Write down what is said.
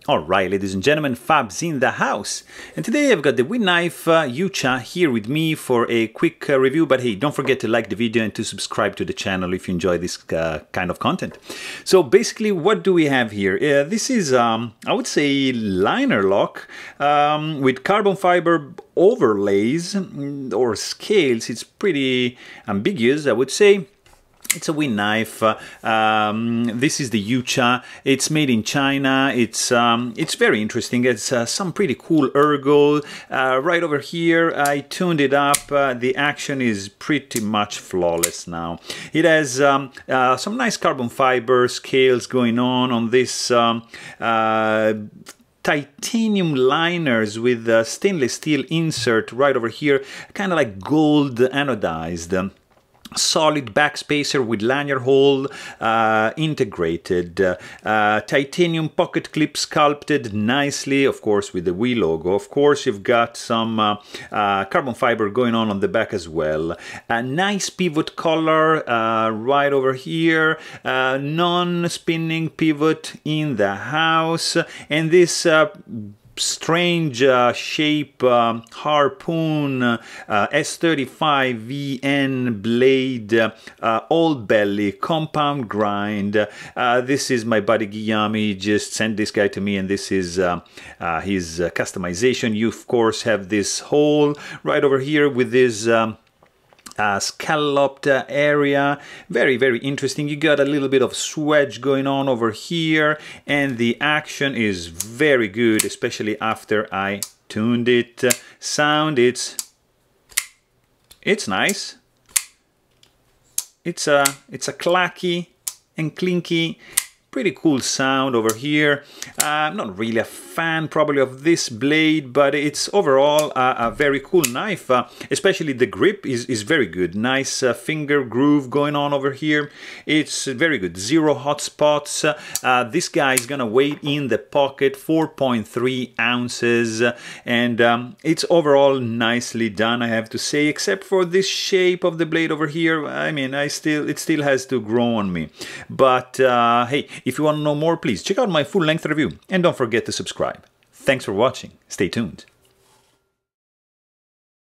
Alright, ladies and gentlemen, Fabs in the house. And today I've got the WE Knives Yucha here with me for a quick review. But hey, don't forget to like the video and to subscribe to the channel if you enjoy this kind of content. So basically, what do we have here? This is, I would say, liner lock with carbon fiber overlays or scales. It's pretty ambiguous, I would say. It's a WE knife. This is the Yucha. It's made in China. It's very interesting. It's some pretty cool ergo. Right over here, I tuned it up. The action is pretty much flawless now. It has some nice carbon fiber scales going on this titanium liners with stainless steel insert right over here, kind of like gold anodized. Solid backspacer with lanyard hole integrated, titanium pocket clip sculpted nicely, of course with the WE logo. Of course you've got some carbon fiber going on the back as well. A nice pivot collar right over here, non-spinning pivot in the house, and this strange shape harpoon S35 VN blade, old belly, compound grind. This is my buddy Guillaume. He just sent this guy to me, and this is his customization. You of course have this hole right over here with this scalloped area. Very interesting. You got a little bit of swedge going on over here, and the action is very good, especially after I tuned it. Sound, it's nice. It's a clacky and clinky, pretty cool sound over here. I'm not really a fan probably of this blade, but it's overall a very cool knife. Especially the grip is very good. Nice finger groove going on over here. It's very good. Zero hot spots. This guy is gonna weigh in the pocket 4.3 ounces, and it's overall nicely done, I have to say, except for this shape of the blade over here. I mean, it still has to grow on me. But hey, if you want to know more, please check out my full-length review, and don't forget to subscribe. Thanks for watching. Stay tuned.